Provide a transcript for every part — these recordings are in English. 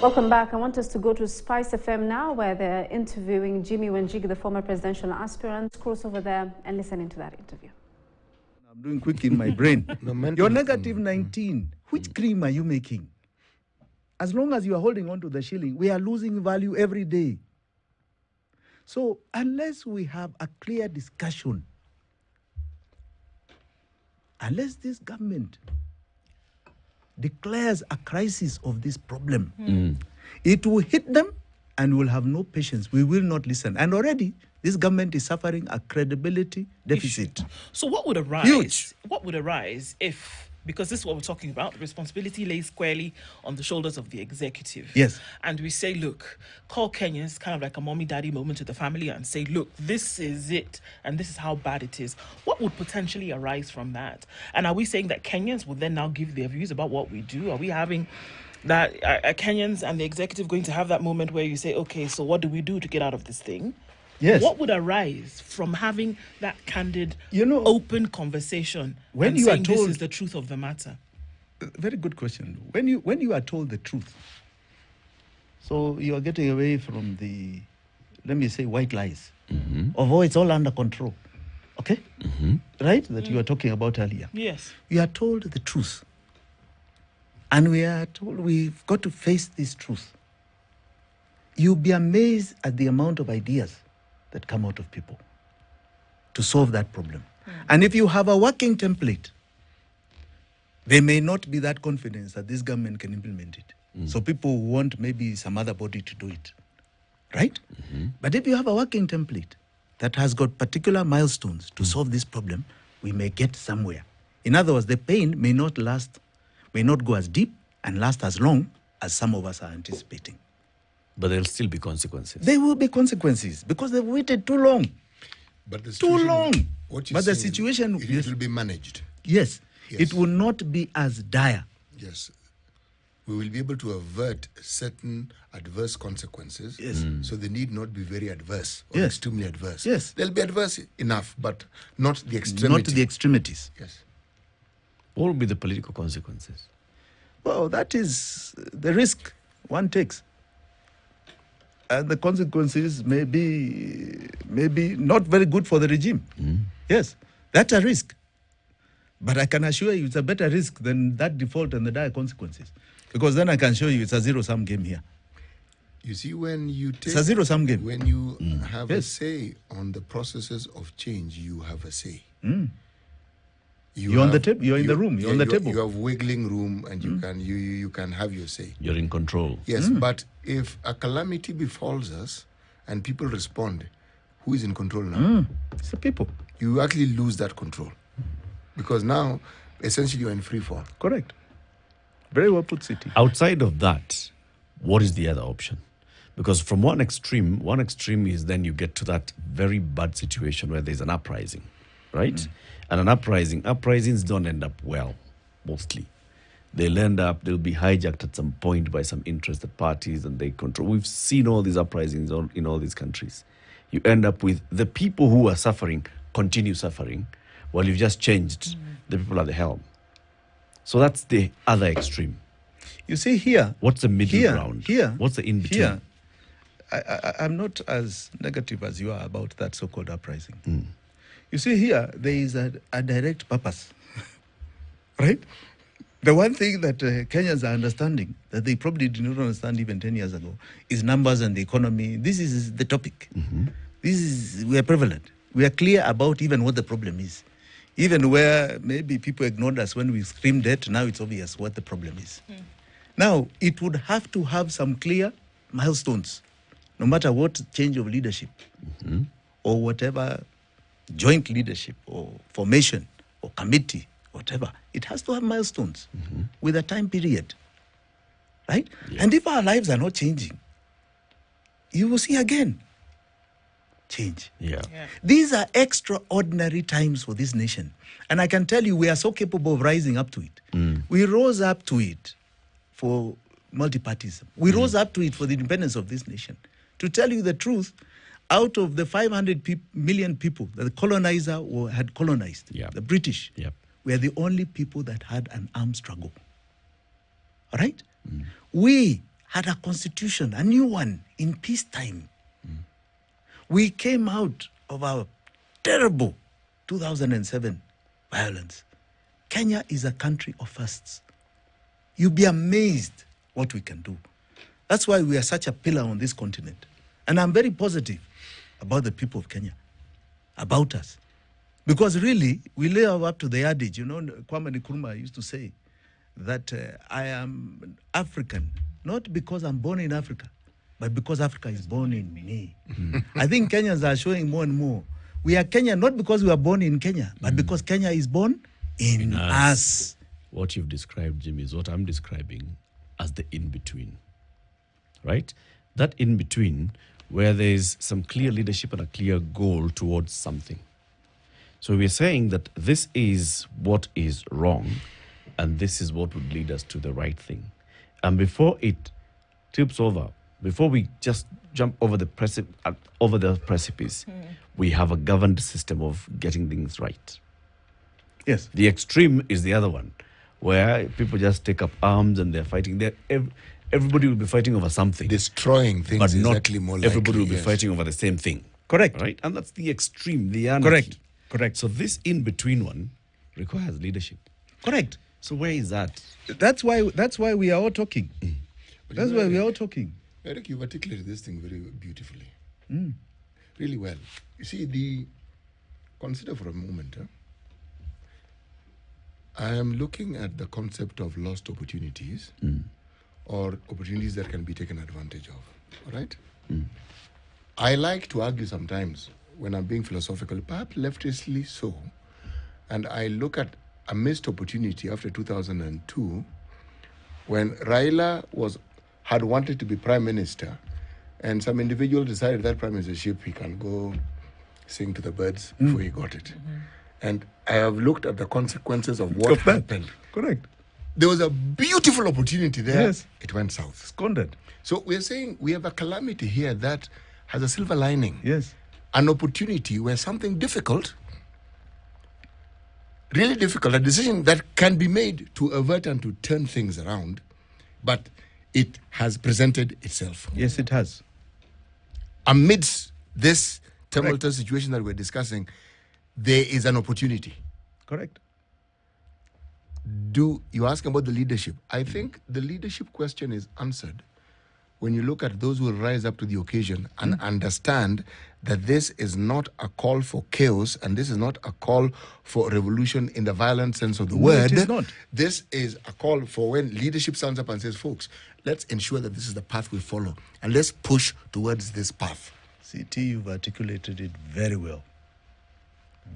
Welcome back. I want us to go to Spice FM now, where they're interviewing Jimmy Wanjigi, the former presidential aspirant. Cross over there and listen into that interview. I'm doing quick in my brain. You're negative 19. Which cream are you making? As long as you are holding on to the shilling, we are losing value every day. So unless we have a clear discussion, unless this government declares a crisis of this problem, it will hit them and we'll have no patience. We will not listen. And already, this government is suffering a credibility deficit. So what would arise? Huge. What would arise if, because this is what we're talking about, the responsibility lays squarely on the shoulders of the executive. Yes. And we say, look, call Kenyans kind of like a mommy-daddy moment to the family and say, look, this is it and this is how bad it is. What would potentially arise from that? And are we saying that Kenyans will then now give their views about what we do? Are we having that, are Kenyans and the executive going to have that moment where you say, okay, so what do we do to get out of this thing? Yes. What would arise from having that candid, open conversation when and you saying are told, this is the truth of the matter? Very good question. When you are told the truth, so you are getting away from the, let me say, white lies. Of, it's all under control. Okay? Right? That you were talking about earlier. Yes. You are told the truth. And we are told we've got to face this truth. You'll be amazed at the amount of ideas that come out of people to solve that problem. And if you have a working template, they may not be that confident that this government can implement it. So people want maybe some other body to do it, right? But if you have a working template that has got particular milestones to solve this problem, we may get somewhere. In other words, the pain may not go as deep and last as long as some of us are anticipating. But there'll still be consequences. There will be consequences because they've waited too long. But the Too long. But the situation, it will be managed. Yes. It will not be as dire. Yes. We will be able to avert certain adverse consequences. Yes. So they need not be very adverse or Yes. extremely adverse. Yes. They'll be adverse enough, but not the extremity. Not the extremities. Yes. What will be the political consequences? Well, that is the risk one takes. And the consequences may be not very good for the regime. Yes, that's a risk. But I can assure you it's a better risk than that default and the dire consequences. Because then I can show you it's a zero-sum game here. You see, when you take... It's a zero-sum game. When you have a say on the processes of change, you have a say. You're on the table. You're in the room. You're on the table. You have wiggling room, and you can have your say. You're in control. Yes, but if a calamity befalls us and people respond, who is in control now? It's the people. You actually lose that control because now, essentially, you're in free fall. Correct. Very well put, City. Outside of that, what is the other option? Because from one extreme is then you get to that very bad situation where there's an uprising, right? And an uprisings don't end up well, mostly. They'll be hijacked at some point by some interested parties and they control. We've seen all these uprisings in all these countries. You end up with the people who are suffering continue suffering while you've just changed the people at the helm. So that's the other extreme. You see here... What's the middle ground? What's the in-between? I'm not as negative as you are about that so-called uprising. You see here, there is a direct purpose, right? The one thing that Kenyans are understanding, that they probably did not understand even 10 years ago, is numbers and the economy. This is the topic. We are prevalent. We are clear about even what the problem is. Even where maybe people ignored us when we screamed it, now it's obvious what the problem is. Now, it would have to have some clear milestones, no matter what change of leadership or whatever joint leadership or formation or committee, whatever. It has to have milestones with a time period, right? And if our lives are not changing, you will see again change. These are extraordinary times for this nation. And I can tell you, we are so capable of rising up to it. We rose up to it for multipartyism. We rose up to it for the independence of this nation. To tell you the truth, out of the 500 million people that the colonizer had colonized, the British, we are the only people that had an armed struggle. All right? We had a constitution, a new one, in peacetime. We came out of our terrible 2007 violence. Kenya is a country of firsts. You'll be amazed what we can do. That's why we are such a pillar on this continent. And I'm very positive about the people of Kenya, about us. Because really, we live up to the adage, Kwame Nkrumah used to say that I am African, not because I'm born in Africa, but because Africa is born in me. I think Kenyans are showing more and more. We are Kenyan not because we are born in Kenya, but because Kenya is born in us. What you've described, Jimmy, is what I'm describing as the in-between, right? That in-between where there's some clear leadership and a clear goal towards something. So we're saying that this is what is wrong and this is what would lead us to the right thing. And before it tips over, before we just jump over the precipice, we have a governed system of getting things right. Yes. The extreme is the other one, where people just take up arms and they're fighting. Everybody will be fighting over something. Destroying things but is not exactly more likely. Everybody will be fighting over the same thing. Correct. Right? And that's the extreme, the anarchy. Correct. So this in-between one requires leadership. Correct. So where is that? That's why we are all talking. That's why we are all talking. Eric, you've articulated this thing very beautifully. Really well. You see, consider for a moment, I am looking at the concept of lost opportunities or opportunities that can be taken advantage of. All right? I like to argue sometimes when I'm being philosophical, perhaps leftistly so, and I look at a missed opportunity after 2002 when Raila had wanted to be prime minister and some individual decided that prime ministership he can go sing to the birds before he got it. And I have looked at the consequences of what happened. Correct. There was a beautiful opportunity there. Yes. It went south. Squandered. So we're saying we have a calamity here that has a silver lining. Yes. An opportunity where something difficult, really difficult, a decision that can be made to avert and to turn things around, but it has presented itself. Yes, it has. Amidst this tumultuous situation that we're discussing, there is an opportunity. Correct. You ask about the leadership. I think the leadership question is answered when you look at those who will rise up to the occasion and understand that this is not a call for chaos and this is not a call for revolution in the violent sense of the word. It is not. This is a call for when leadership stands up and says, folks, let's ensure that this is the path we follow and let's push towards this path. CT, you've articulated it very well.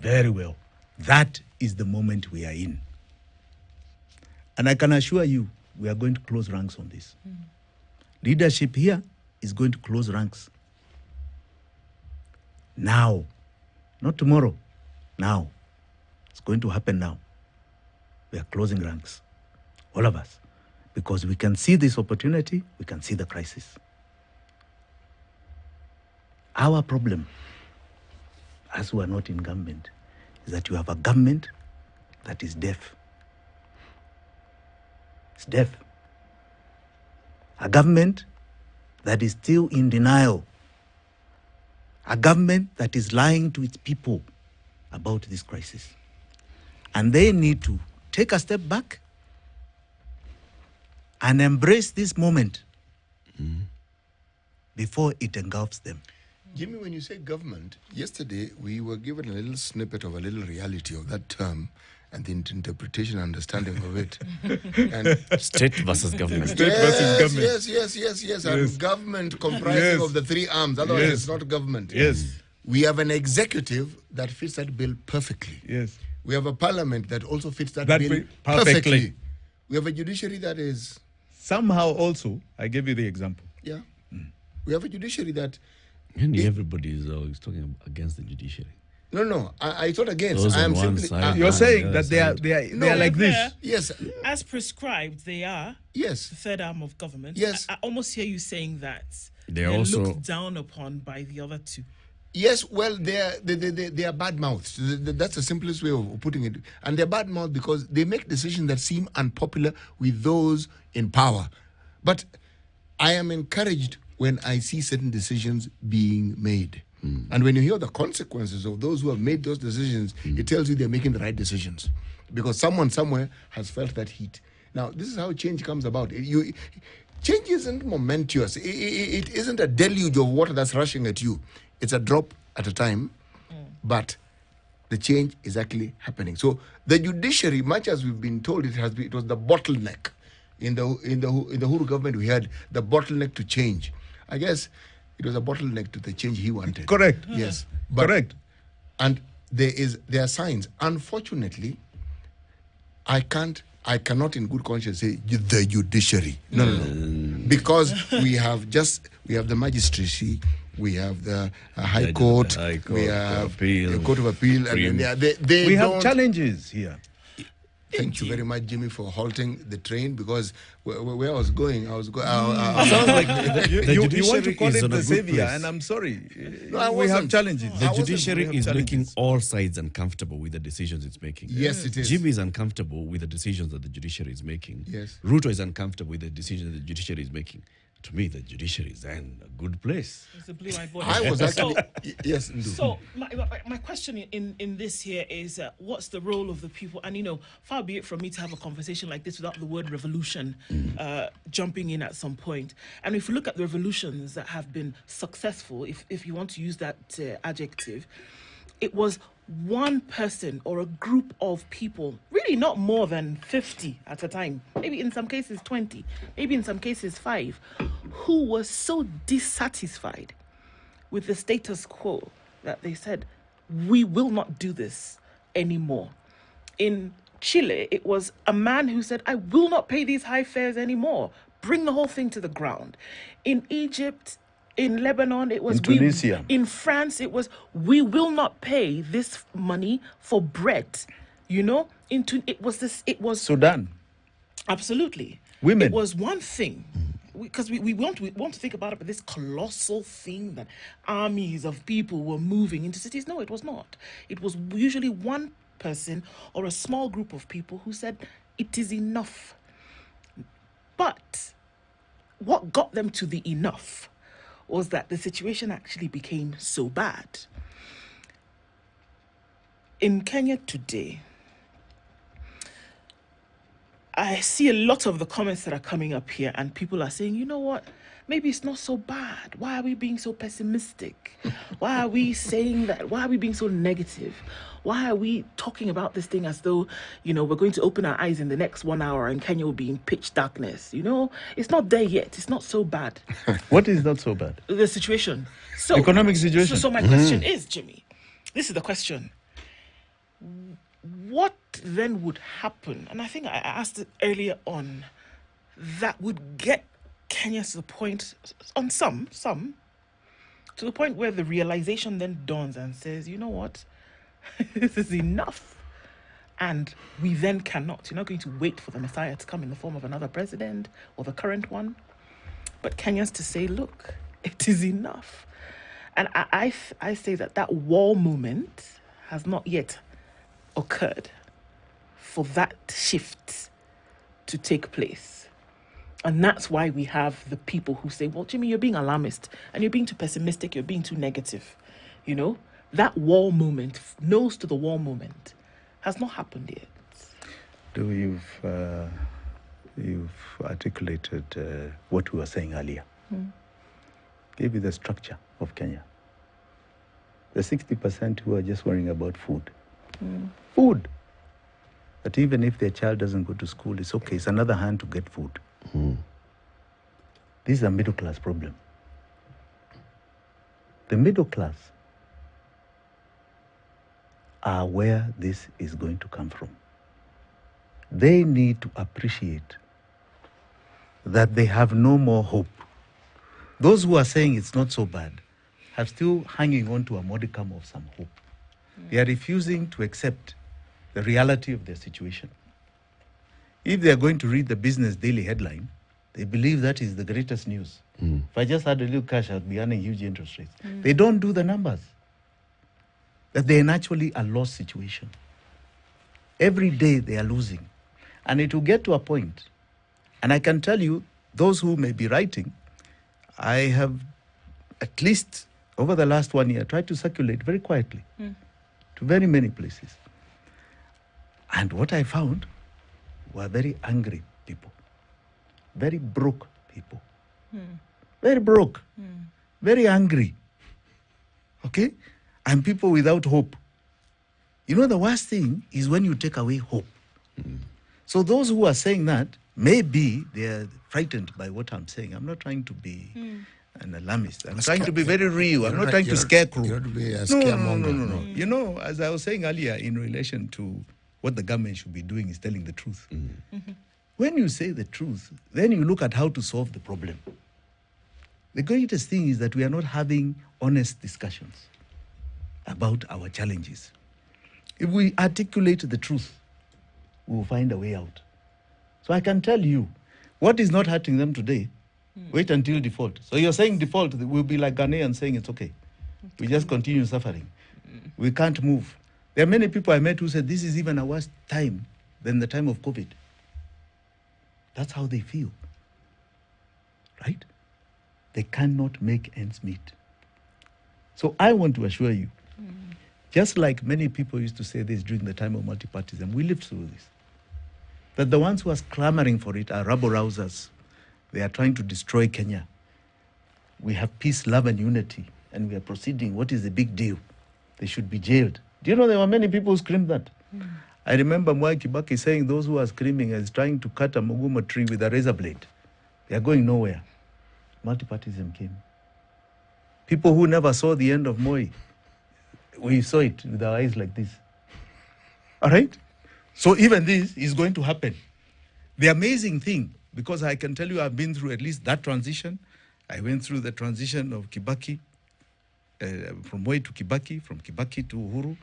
Very well. That is the moment we are in. And I can assure you, we are going to close ranks on this. Leadership here is going to close ranks. Now. Not tomorrow. Now. It's going to happen now. We are closing ranks. All of us. Because we can see this opportunity, we can see the crisis. Our problem, as we are not in government, is that you have a government that is deaf. It's deaf. A government that is still in denial. A government that is lying to its people about this crisis. And they need to take a step back and embrace this moment before it engulfs them. Jimmy, when you say government, yesterday we were given a little snippet of a little reality of that term and the interpretation and understanding of it. And State versus government. State versus government. Yes. And government comprising of the three arms. Otherwise, it's not government. Yes. We have an executive that fits that bill perfectly. Yes. We have a parliament that also fits that That bill bill perfectly. perfectly. We have a judiciary that is... Somehow also, I gave you the example. Yeah. We have a judiciary that... And everybody is always talking against the judiciary. No. I thought against. Those I on am one simply... side, You're on saying the that other they are No, like this. Yes. As prescribed, they are Yes. the third arm of government. Yes. I almost hear you saying that They're also looked down upon by the other two. Yes, well, they are bad mouths. That's the simplest way of putting it. And they're bad mouths because they make decisions that seem unpopular with those in power. But I am encouraged when I see certain decisions being made. And when you hear the consequences of those who have made those decisions, it tells you they're making the right decisions. Because someone somewhere has felt that heat. Now, this is how change comes about. Change isn't momentous. It isn't a deluge of water that's rushing at you. It's a drop at a time, but the change is actually happening. So the judiciary, much as we've been told, it was the bottleneck. In the Huru government, we had the bottleneck to change. I guess it was a bottleneck to the change he wanted. Correct. Yes. Correct. And there are signs. Unfortunately, I cannot in good conscience say the judiciary. No. Because we have the magistracy, we have the High Court, we have the Court of Appeal, and they we have challenges here. Thank you very much, Jimmy, for halting the train, because where I was going, sounds like you want to call it the savior, and I'm sorry. No, we have challenges. The judiciary is making all sides uncomfortable with the decisions it's making. Yes, it is. Jimmy is uncomfortable with the decisions that the judiciary is making. Yes. Ruto is uncomfortable with the decisions that the judiciary is making. To me, the judiciary is in a good place. It's a blue eyed boy. I was actually yes. So my question in this here is what's the role of the people? And far be it from me to have a conversation like this without the word revolution jumping in at some point. And if you look at the revolutions that have been successful, if you want to use that adjective, it was one person or a group of people, really not more than 50 at a time, maybe in some cases 20, maybe in some cases 5, who was so dissatisfied with the status quo that they said, we will not do this anymore. In Chile, it was a man who said, I will not pay these high fares anymore. Bring the whole thing to the ground. In Egypt, in Lebanon, it was in Tunisia. In France, it was we will not pay this money for bread. It was Sudan. Absolutely. Women. It was one thing, because we want to think about it, but this colossal thing that armies of people were moving into cities. No, it was not. It was usually one person or a small group of people who said it is enough. But what got them to the enough was that the situation actually became so bad. In Kenya today, I see a lot of the comments that are coming up here, and people are saying, you know what, maybe it's not so bad. Why are we being so pessimistic? Why are we saying that? Why are we being so negative? Why are we talking about this thing as though, we're going to open our eyes in the next 1 hour and Kenya will be in pitch darkness? It's not there yet. It's not so bad. What is not so bad? The situation. So economic situation. So my question is, Jimmy, this is the question. What then would happen? And I think I asked it earlier on, that would get Kenya to the point, on some, to the point where the realization then dawns and says, you know what? This is enough. And we then cannot. You're not going to wait for the Messiah to come in the form of another president or the current one. But Kenyans to say, look, it is enough. And I say that wall moment has not yet occurred for that shift to take place. And that's why we have the people who say, well, Jimmy, you're being alarmist and you're being too pessimistic, you're being too negative. That wall moment, nose to the wall moment, has not happened yet. You've articulated what we were saying earlier. Give you the structure of Kenya. The 60% who are just worrying about food. Food. That even if their child doesn't go to school, it's okay. It's another hand to get food. This is a middle class problem. The middle class are where this is going to come from. They need to appreciate that they have no more hope. Those who are saying it's not so bad are still hanging on to a modicum of some hope. They are refusing to accept the reality of their situation. If they are going to read the Business Daily headline, they believe that is the greatest news. If I just had a little cash, I'd be earning huge interest rates. They don't do the numbers. That they're in actually a loss situation. Every day they are losing. And it will get to a point, and I can tell you, those who may be writing I have, at least over the last 1 year, tried to circulate very quietly to very many places. And what I found were very angry people, very broke people, very broke, very angry, okay? And people without hope. You know, the worst thing is when you take away hope. So those who are saying that, maybe they are frightened by what I'm saying. I'm not trying to be an alarmist. I'm trying to be very real. I'm not trying to scarecrow. You're not to be a scaremonger. No. You know, as I was saying earlier in relation to what the government should be doing is telling the truth. When you say the truth, then you look at how to solve the problem. The greatest thing is that we are not having honest discussions about our challenges. If we articulate the truth, we will find a way out. So I can tell you, what is not hurting them today, wait until default. So you're saying default, we'll be like Ghanaians saying it's okay. We just continue suffering. We can't move. There are many people I met who said this is even a worse time than the time of COVID. That's how they feel, right? They cannot make ends meet. So I want to assure you, just like many people used to say this during the time of multipartyism, we lived through this. That the ones who are clamoring for it are rabble-rousers. They are trying to destroy Kenya. We have peace, love, and unity, and we are proceeding. What is the big deal? They should be jailed. Do you know there were many people who screamed that? I remember Mwai Kibaki saying those who are screaming is trying to cut a Mugumo tree with a razor blade. They are going nowhere. Multipartyism came. People who never saw the end of Moi, we saw it with our eyes like this. All right? So even this is going to happen. The amazing thing, because I can tell you I've been through at least that transition. I went through the transition of Kibaki, from Moi to Kibaki, from Kibaki to Uhuru,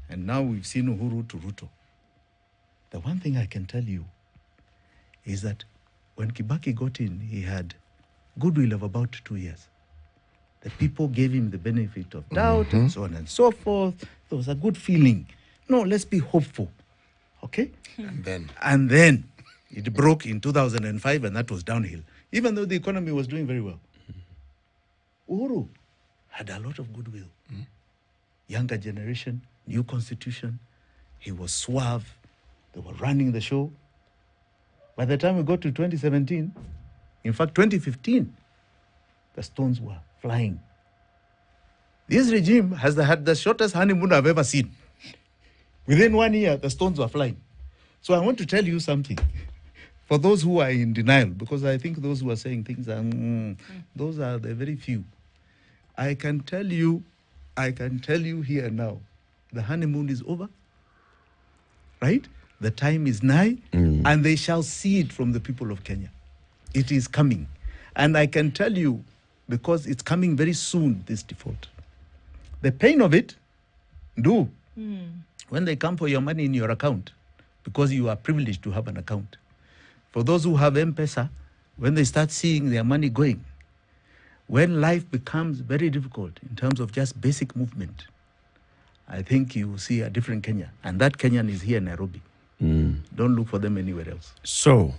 and now we've seen Uhuru to Ruto. The one thing I can tell you is that when Kibaki got in, he had goodwill of about 2 years. The people gave him the benefit of doubt and so on and so forth. There was a good feeling. No, let's be hopeful. Okay? And then it broke in 2005 and that was downhill, even though the economy was doing very well. Uhuru had a lot of goodwill. Younger generation, new constitution. He was suave. They were running the show. By the time we got to 2017, in fact, 2015, the stones were flying. This regime has had the shortest honeymoon I've ever seen. Within 1 year, the stones were flying. So I want to tell you something. For those who are in denial, because I think those who are saying things are, those are the very few. I can tell you here now, the honeymoon is over, right? The time is nigh, and they shall see it from the people of Kenya. It is coming. And I can tell you, because it's coming very soon, this default. The pain of it, when they come for your money in your account, because you are privileged to have an account. For those who have M-Pesa, when they start seeing their money going, when life becomes very difficult in terms of just basic movement, I think you will see a different Kenya. And that Kenyan is here in Nairobi. Don't look for them anywhere else. So,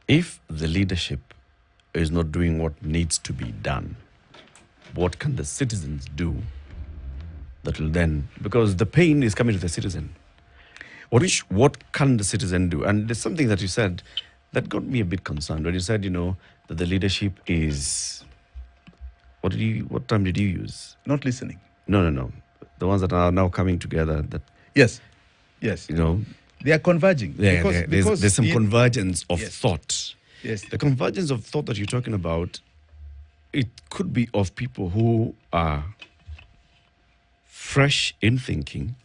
if the leadership is not doing what needs to be done, what can the citizens do that will then, because the pain is coming to the citizen, what can the citizen do? And there's something that you said that got me a bit concerned when you said, that the leadership is, what term did you use? Not listening. No. The ones that are now coming together that... Yes. They are converging. There's some convergence of thought. Yes. The convergence of thought that you're talking about, it could be of people who are fresh in thinking,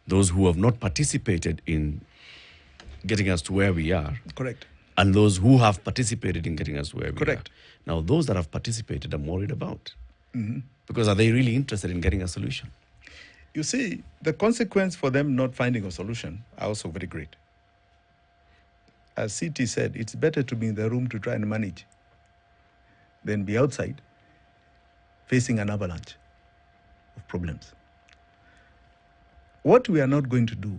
those who have not participated in getting us to where we are. Correct. And those who have participated in getting us where we Correct. are. Now, those that have participated, I'm worried about. Because are they really interested in getting a solution? You see, the consequence for them not finding a solution are also very great. As CT said, it's better to be in the room to try and manage than be outside facing an avalanche of problems. What we are not going to do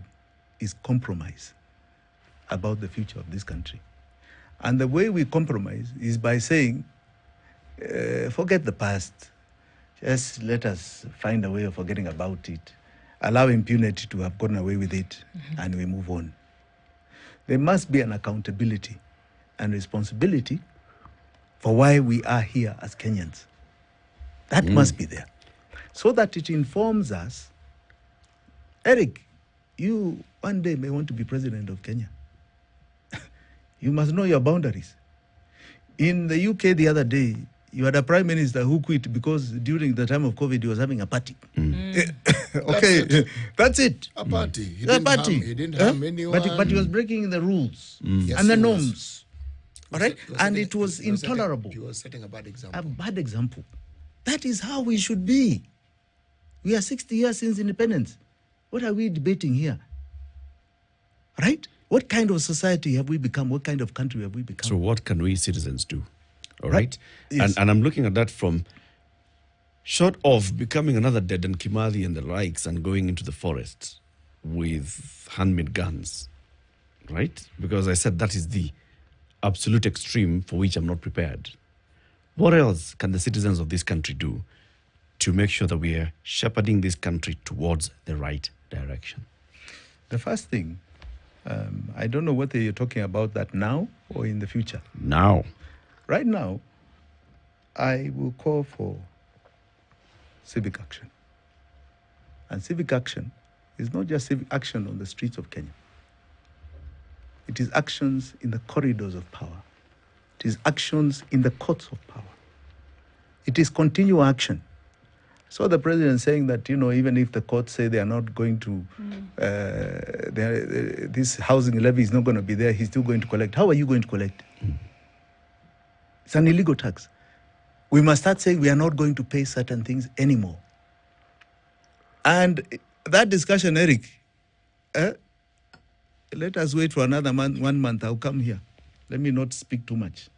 is compromise about the future of this country. And the way we compromise is by saying, Forget the past. Just let us find a way of forgetting about it. Allow impunity to have gotten away with it, and we move on. There must be an accountability and responsibility for why we are here as Kenyans. That must be there. So that it informs us. Eric, you one day may want to be president of Kenya. You must know your boundaries. In the UK the other day, you had a prime minister who quit because during the time of COVID he was having a party. Okay, that's it. A party. He A didn't party. Harm, he didn't harm anyone. But he was breaking the rules Yes, and the he was. norms. All right? He was And setting- it was he was setting- intolerable. He was setting a bad example. A bad example. That is how we should be. We are 60 years since independence. What are we debating here? Right? What kind of society have we become? What kind of country have we become? So what can we citizens do? All Right. right? Yes. And I'm looking at that from short of becoming another Dedan Kimathi and the likes and going into the forest with handmade guns, right? Because I said that is the absolute extreme for which I'm not prepared. What else can the citizens of this country do to make sure that we are shepherding this country towards the right direction? The first thing, I don't know whether you're talking about that now or in the future. Now. Right now, I will call for civic action. And civic action is not just civic action on the streets of Kenya. It is actions in the corridors of power. It is actions in the courts of power. It is continual action. So the president saying that, even if the courts say they are not going to, this housing levy is not going to be there, he's still going to collect. How are you going to collect? It's an illegal tax. We must start saying we are not going to pay certain things anymore. And that discussion, Eric, let us wait for another month, 1 month. I'll come here. Let me not speak too much.